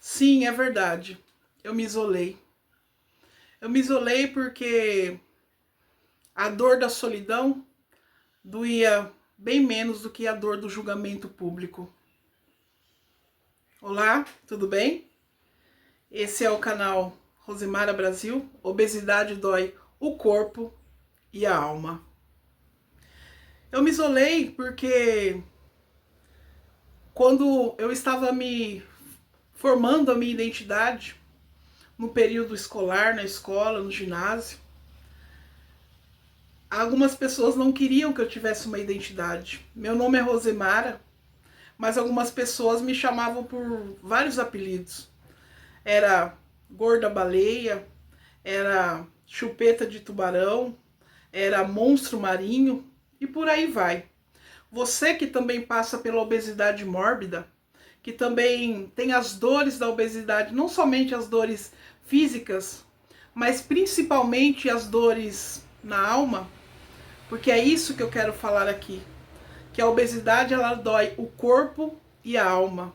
Sim, é verdade. Eu me isolei. Eu me isolei porque a dor da solidão doía bem menos do que a dor do julgamento público. Olá, tudo bem? Esse é o canal Rosemara Brasil. Obesidade dói o corpo e a alma. Eu me isolei porque quando eu estava me formando a minha identidade no período escolar, na escola, no ginásio, algumas pessoas não queriam que eu tivesse uma identidade. Meu nome é Rosemara, mas algumas pessoas me chamavam por vários apelidos. Era gorda baleia, era chupeta de tubarão, era monstro marinho e por aí vai. Você que também passa pela obesidade mórbida, que também tem as dores da obesidade, não somente as dores físicas, mas principalmente as dores na alma, porque é isso que eu quero falar aqui, que a obesidade ela dói o corpo e a alma.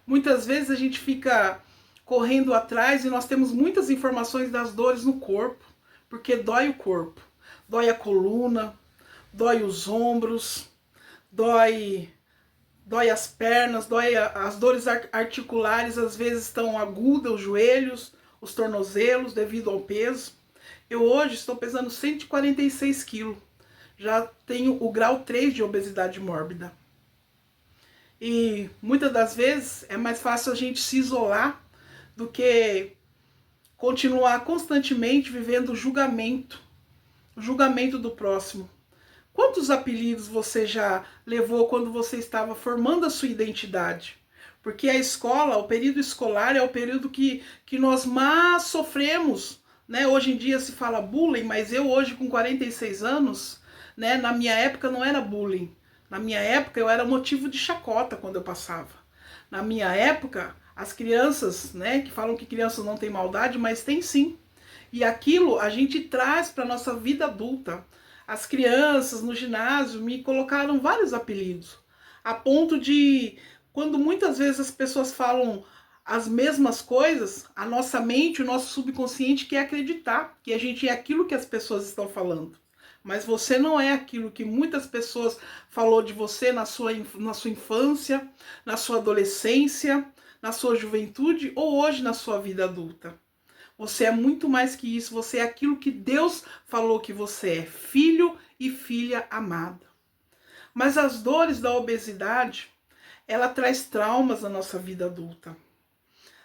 Muitas vezes a gente fica correndo atrás e nós temos muitas informações das dores no corpo, porque dói o corpo, dói a coluna, dói os ombros, dói as pernas, dói as dores articulares, às vezes estão agudas, os joelhos, os tornozelos devido ao peso. Eu hoje estou pesando 146 quilos, já tenho o grau 3 de obesidade mórbida. E muitas das vezes é mais fácil a gente se isolar do que continuar constantemente vivendo o julgamento do próximo. Quantos apelidos você já levou quando você estava formando a sua identidade? Porque a escola, o período escolar é o período que nós mais sofremos, né? Hoje em dia se fala bullying, mas eu hoje com 46 anos, né, na minha época não era bullying. Na minha época eu era motivo de chacota quando eu passava. Na minha época, as crianças, né, que falam que crianças não têm maldade, mas tem sim. E aquilo a gente traz para nossa vida adulta. As crianças no ginásio me colocaram vários apelidos, a ponto de, quando muitas vezes as pessoas falam as mesmas coisas, a nossa mente, o nosso subconsciente quer acreditar que a gente é aquilo que as pessoas estão falando. Mas você não é aquilo que muitas pessoas falou de você na sua infância, na sua adolescência, na sua juventude ou hoje na sua vida adulta. Você é muito mais que isso, você é aquilo que Deus falou que você é, filho e filha amada. Mas as dores da obesidade, ela traz traumas na nossa vida adulta.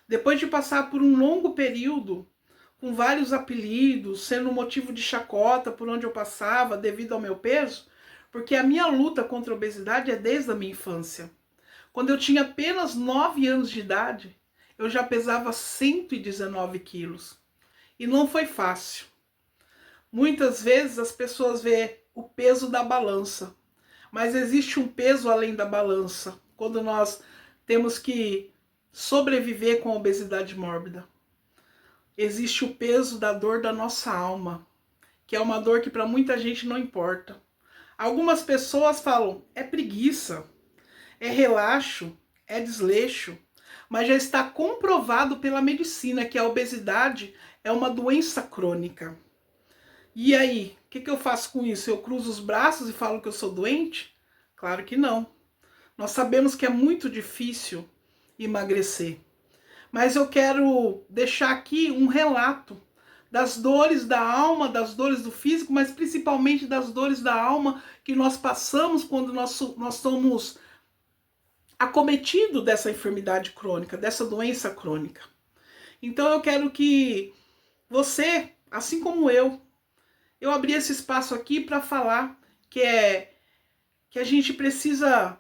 Depois de passar por um longo período, com vários apelidos, sendo motivo de chacota por onde eu passava devido ao meu peso, porque a minha luta contra a obesidade é desde a minha infância. Quando eu tinha apenas 9 anos de idade, eu já pesava 119 quilos. E não foi fácil. Muitas vezes as pessoas vê o peso da balança, mas existe um peso além da balança, quando nós temos que sobreviver com a obesidade mórbida. Existe o peso da dor da nossa alma, que é uma dor que para muita gente não importa. Algumas pessoas falam, é preguiça, é relaxo, é desleixo, mas já está comprovado pela medicina que a obesidade é uma doença crônica. E aí, o que eu faço com isso? Eu cruzo os braços e falo que eu sou doente? Claro que não. Nós sabemos que é muito difícil emagrecer. Mas eu quero deixar aqui um relato das dores da alma, das dores do físico, mas principalmente das dores da alma que nós passamos quando nós somos acometidos dessa enfermidade crônica, dessa doença crônica. Então eu quero que você, assim como eu abri esse espaço aqui para falar que a gente precisa,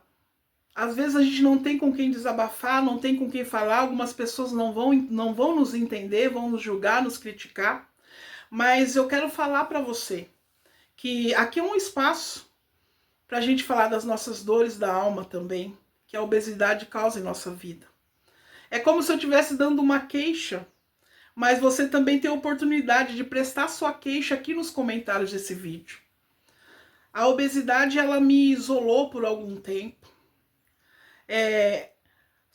às vezes a gente não tem com quem desabafar, não tem com quem falar, algumas pessoas não vão nos entender, vão nos julgar, nos criticar, mas eu quero falar para você que aqui é um espaço para a gente falar das nossas dores da alma também, que a obesidade causa em nossa vida. É como se eu estivesse dando uma queixa, mas você também tem a oportunidade de prestar sua queixa aqui nos comentários desse vídeo. A obesidade ela me isolou por algum tempo.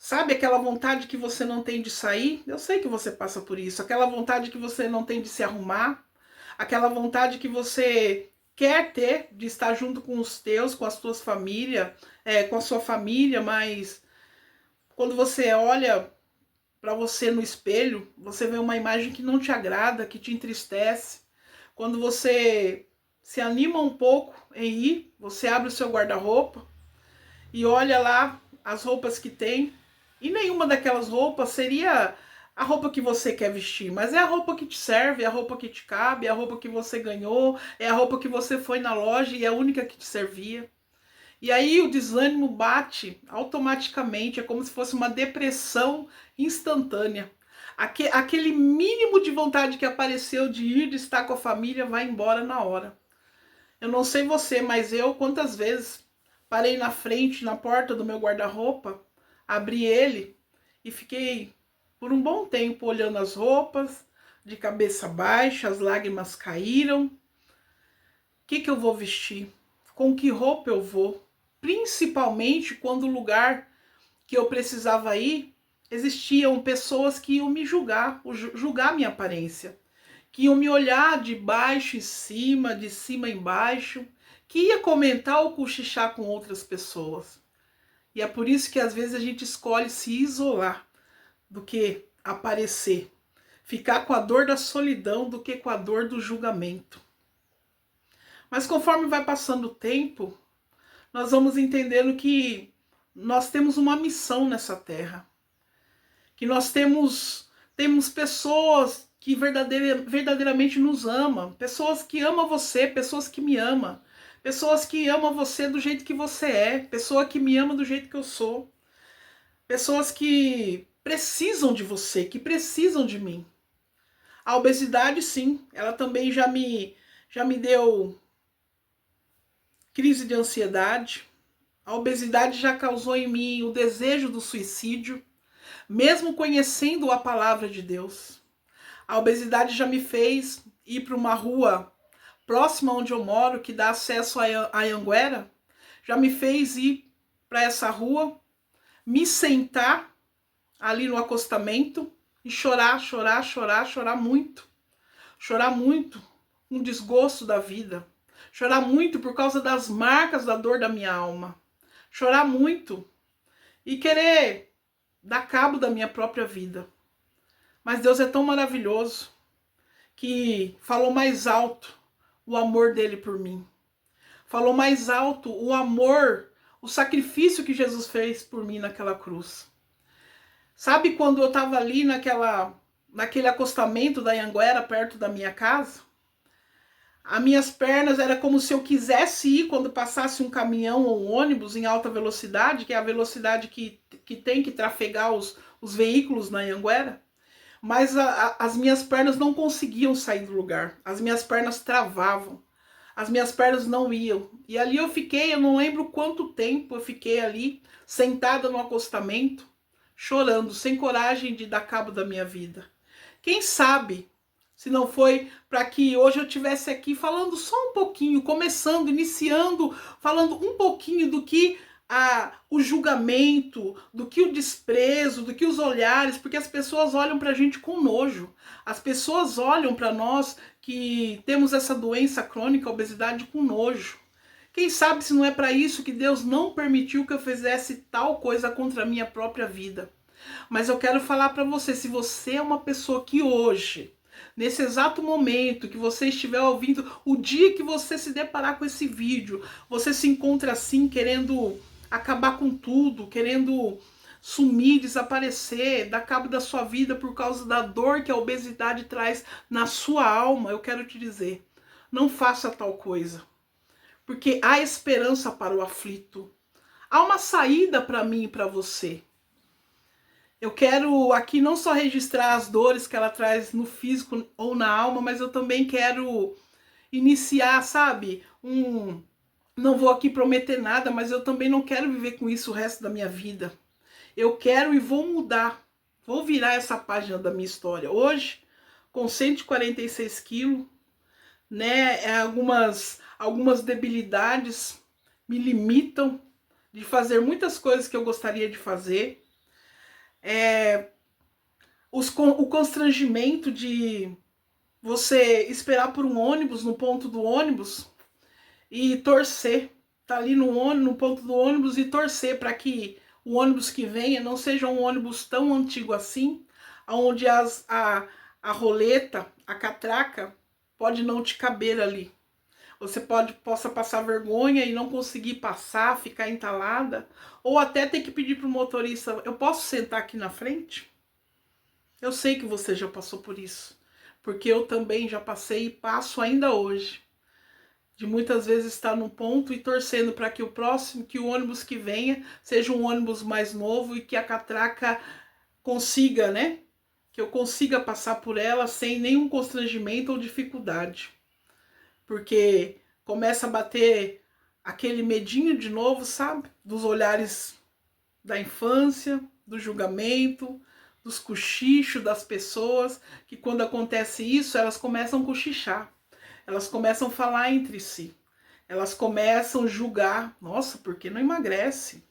Sabe aquela vontade que você não tem de sair? Eu sei que você passa por isso. Aquela vontade que você não tem de se arrumar. Aquela vontade que você quer ter de estar junto com os teus, com as tuas famílias, com a sua família, mas quando você olha para você no espelho, você vê uma imagem que não te agrada, que te entristece. Quando você se anima um pouco em ir, você abre o seu guarda-roupa e olha lá as roupas que tem, e nenhuma daquelas roupas seria a roupa que você quer vestir, mas é a roupa que te serve, é a roupa que te cabe, é a roupa que você ganhou, é a roupa que você foi na loja e é a única que te servia. E aí o desânimo bate automaticamente, é como se fosse uma depressão instantânea. Aquele mínimo de vontade que apareceu de ir, de estar com a família, vai embora na hora. Eu não sei você, mas eu quantas vezes parei na frente, na porta do meu guarda-roupa, abri ele e fiquei por um bom tempo olhando as roupas, de cabeça baixa, as lágrimas caíram. O que eu vou vestir? Com que roupa eu vou? Principalmente quando o lugar que eu precisava ir, existiam pessoas que iam me julgar, julgar minha aparência, que iam me olhar de baixo em cima, de cima embaixo, que ia comentar ou cochichar com outras pessoas. E é por isso que às vezes a gente escolhe se isolar do que aparecer, ficar com a dor da solidão do que com a dor do julgamento. Mas conforme vai passando o tempo, nós vamos entendendo que nós temos uma missão nessa terra, que nós temos pessoas que verdadeiramente nos amam, pessoas que amam você, pessoas que me amam, pessoas que amam você do jeito que você é, pessoa que me ama do jeito que eu sou, pessoas que precisam de você, que precisam de mim. A obesidade, sim, ela também já me deu crise de ansiedade. A obesidade já causou em mim o desejo do suicídio, mesmo conhecendo a palavra de Deus. A obesidade já me fez ir para uma rua próxima onde eu moro, que dá acesso a Anhanguera, já me fez ir para essa rua, me sentar ali no acostamento e chorar, chorar, chorar, chorar muito. Chorar muito, um desgosto da vida. Chorar muito por causa das marcas da dor da minha alma. Chorar muito e querer dar cabo da minha própria vida. Mas Deus é tão maravilhoso que falou mais alto o amor dele por mim. Falou mais alto o amor, o sacrifício que Jesus fez por mim naquela cruz. Sabe quando eu estava ali naquele acostamento da Anhanguera, perto da minha casa? As minhas pernas era como se eu quisesse ir quando passasse um caminhão ou um ônibus em alta velocidade, que é a velocidade que tem que trafegar os veículos na Anhanguera. Mas as minhas pernas não conseguiam sair do lugar. As minhas pernas travavam. As minhas pernas não iam. E ali eu fiquei, eu não lembro quanto tempo eu fiquei ali, sentada no acostamento, chorando, sem coragem de dar cabo da minha vida. Quem sabe se não foi para que hoje eu estivesse aqui falando só um pouquinho, começando, iniciando, falando um pouquinho do que o julgamento, do que o desprezo, do que os olhares, porque as pessoas olham para a gente com nojo. As pessoas olham para nós que temos essa doença crônica, a obesidade, com nojo. Quem sabe se não é para isso que Deus não permitiu que eu fizesse tal coisa contra a minha própria vida. Mas eu quero falar para você, se você é uma pessoa que hoje, nesse exato momento que você estiver ouvindo, o dia que você se deparar com esse vídeo, você se encontra assim, querendo acabar com tudo, querendo sumir, desaparecer, dar cabo da sua vida por causa da dor que a obesidade traz na sua alma, eu quero te dizer, não faça tal coisa. Porque há esperança para o aflito. Há uma saída para mim e para você. Eu quero aqui não só registrar as dores que ela traz no físico ou na alma, mas eu também quero iniciar, sabe? Não vou aqui prometer nada, mas eu também não quero viver com isso o resto da minha vida. Eu quero e vou mudar. Vou virar essa página da minha história. Hoje, com 146 quilos, né? Algumas debilidades me limitam de fazer muitas coisas que eu gostaria de fazer. O constrangimento de você esperar por um ônibus no ponto do ônibus e torcer, tá ali no ponto do ônibus e torcer para que o ônibus que venha não seja um ônibus tão antigo assim, onde a roleta, a catraca, pode não te caber ali. Você possa passar vergonha e não conseguir passar, ficar entalada, ou até ter que pedir para o motorista: eu posso sentar aqui na frente? Eu sei que você já passou por isso, porque eu também já passei e passo ainda hoje. De muitas vezes estar num ponto e torcendo para que que o ônibus que venha, seja um ônibus mais novo e que a catraca consiga, né? Que eu consiga passar por ela sem nenhum constrangimento ou dificuldade. Porque começa a bater aquele medinho de novo, sabe? Dos olhares da infância, do julgamento, dos cochichos das pessoas, que quando acontece isso, elas começam a cochichar. Elas começam a falar entre si. Elas começam a julgar. Nossa, por que não emagrece?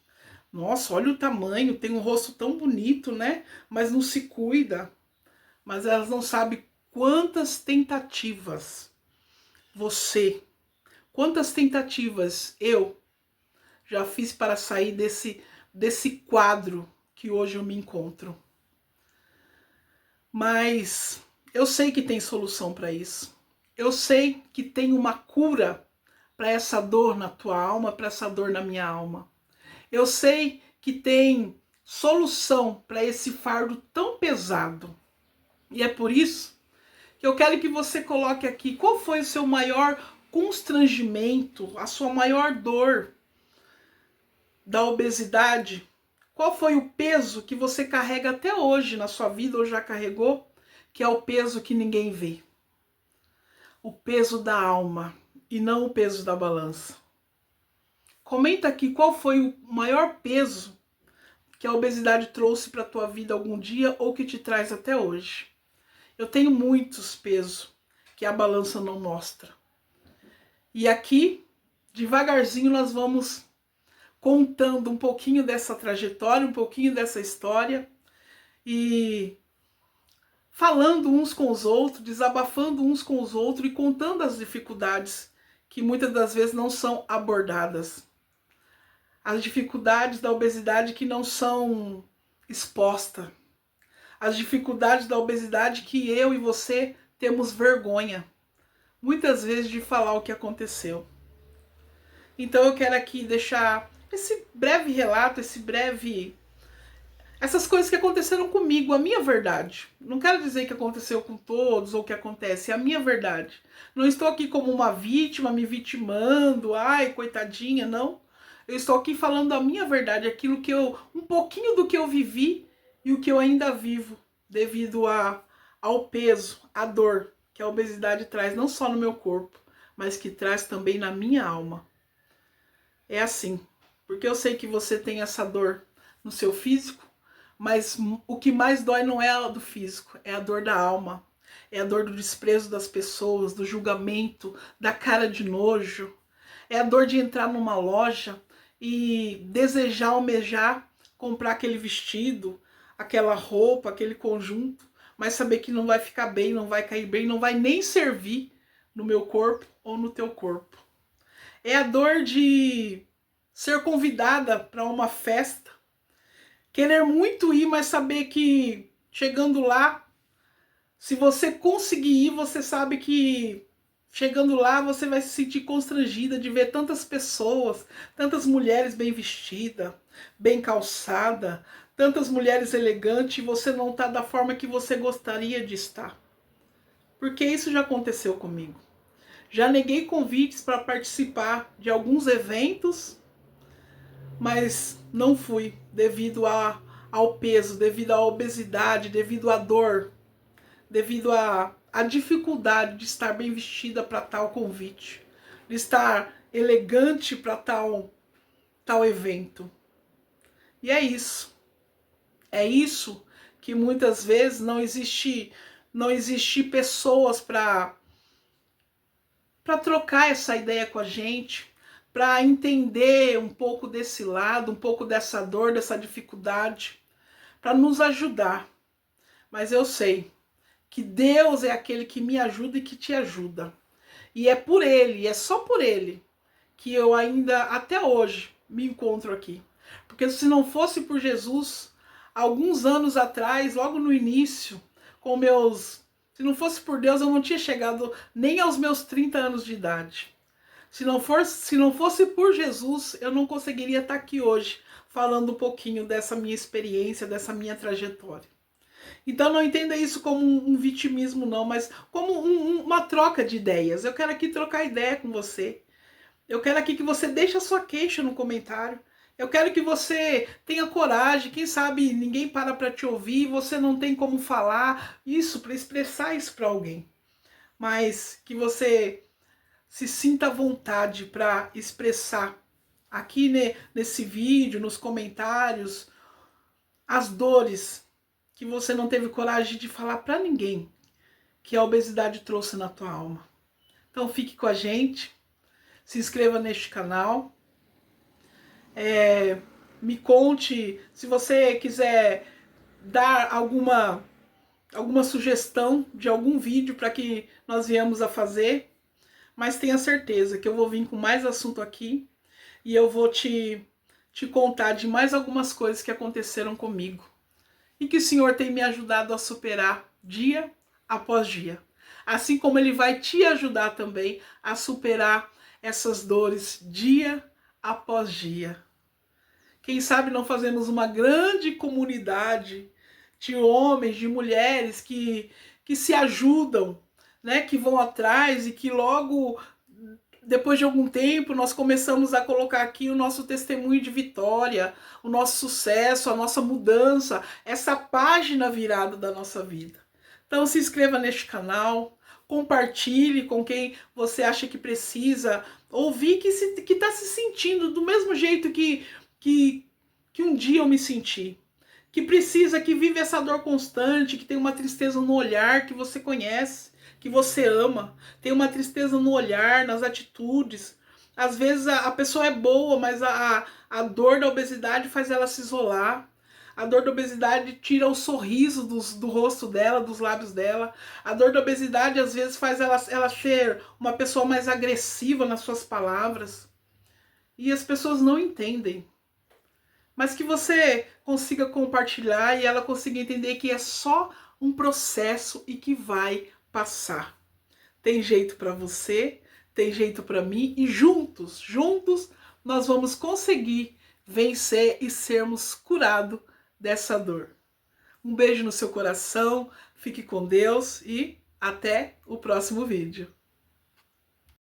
Nossa, olha o tamanho, tem um rosto tão bonito, né? Mas não se cuida. Mas elas não sabem quantas tentativas quantas tentativas eu já fiz para sair desse quadro que hoje eu me encontro. Mas eu sei que tem solução para isso. Eu sei que tem uma cura para essa dor na tua alma, para essa dor na minha alma. Eu sei que tem solução para esse fardo tão pesado. E é por isso que eu quero que você coloque aqui qual foi o seu maior constrangimento, a sua maior dor da obesidade. Qual foi o peso que você carrega até hoje na sua vida ou já carregou, que é o peso que ninguém vê? O peso da alma e não o peso da balança. Comenta aqui qual foi o maior peso que a obesidade trouxe para a tua vida algum dia ou que te traz até hoje. Eu tenho muitos pesos que a balança não mostra. E aqui, devagarzinho, nós vamos contando um pouquinho dessa trajetória, um pouquinho dessa história e falando uns com os outros, desabafando uns com os outros e contando as dificuldades que muitas das vezes não são abordadas. As dificuldades da obesidade que não são expostas. As dificuldades da obesidade que eu e você temos vergonha, muitas vezes, de falar o que aconteceu. Então eu quero aqui deixar esse breve relato, essas coisas que aconteceram comigo, a minha verdade. Não quero dizer que aconteceu com todos ou que acontece, é a minha verdade. Não estou aqui como uma vítima, me vitimando, ai, coitadinha, não. Eu estou aqui falando da minha verdade, aquilo que um pouquinho do que eu vivi e o que eu ainda vivo, devido ao peso, à dor que a obesidade traz, não só no meu corpo, mas que traz também na minha alma. É assim, porque eu sei que você tem essa dor no seu físico, mas o que mais dói não é a do físico, é a dor da alma. É a dor do desprezo das pessoas, do julgamento, da cara de nojo. É a dor de entrar numa loja e desejar, almejar, comprar aquele vestido, aquela roupa, aquele conjunto, mas saber que não vai ficar bem, não vai cair bem, não vai nem servir no meu corpo ou no teu corpo. É a dor de ser convidada para uma festa, querer muito ir, mas saber que chegando lá, se você conseguir ir, você sabe que chegando lá você vai se sentir constrangida de ver tantas pessoas, tantas mulheres bem vestidas, bem calçadas, tantas mulheres elegantes, e você não está da forma que você gostaria de estar. Porque isso já aconteceu comigo. Já neguei convites para participar de alguns eventos, mas não fui devido ao peso, devido à obesidade, devido à dor, devido à dificuldade de estar bem vestida para tal convite, de estar elegante para tal evento. E é isso. É isso que muitas vezes não existe pessoas para trocar essa ideia com a gente, para entender um pouco desse lado, um pouco dessa dor, dessa dificuldade, para nos ajudar. Mas eu sei que Deus é aquele que me ajuda e que te ajuda. E é por Ele, é só por Ele, que eu ainda, até hoje, me encontro aqui. Porque se não fosse por Jesus, alguns anos atrás, logo no início, se não fosse por Deus, eu não tinha chegado nem aos meus 30 anos de idade. Se não fosse por Jesus, eu não conseguiria estar aqui hoje, falando um pouquinho dessa minha experiência, dessa minha trajetória. Então não entenda isso como um vitimismo não, mas como uma troca de ideias. Eu quero aqui trocar ideia com você. Eu quero aqui que você deixe a sua queixa no comentário. Eu quero que você tenha coragem. Quem sabe ninguém para te ouvir, você não tem como falar isso, para expressar isso para alguém. Mas que você se sinta à vontade para expressar aqui nesse vídeo, nos comentários, as dores que você não teve coragem de falar para ninguém que a obesidade trouxe na tua alma. Então fique com a gente, se inscreva neste canal, me conte se você quiser dar alguma sugestão de algum vídeo para que nós viemos a fazer, mas tenha certeza que eu vou vir com mais assunto aqui e eu vou te contar de mais algumas coisas que aconteceram comigo e que o Senhor tem me ajudado a superar dia após dia. Assim como Ele vai te ajudar também a superar essas dores dia após dia. Quem sabe não fazemos uma grande comunidade de homens, de mulheres que se ajudam, né? Que vão atrás e que logo, depois de algum tempo, nós começamos a colocar aqui o nosso testemunho de vitória, o nosso sucesso, a nossa mudança, essa página virada da nossa vida. Então se inscreva neste canal, compartilhe com quem você acha que precisa ouvir, que está se sentindo do mesmo jeito que um dia eu me senti. Que precisa, que vive essa dor constante, que tem uma tristeza no olhar que você conhece, que você ama, tem uma tristeza no olhar, nas atitudes. Às vezes a pessoa é boa, mas a dor da obesidade faz ela se isolar. A dor da obesidade tira o sorriso do rosto dela, dos lábios dela. A dor da obesidade às vezes faz ela ser uma pessoa mais agressiva nas suas palavras. E as pessoas não entendem. Mas que você consiga compartilhar e ela consiga entender que é só um processo e que vai passar. Tem jeito para você, tem jeito para mim e juntos nós vamos conseguir vencer e sermos curados dessa dor. Um beijo no seu coração, fique com Deus e até o próximo vídeo.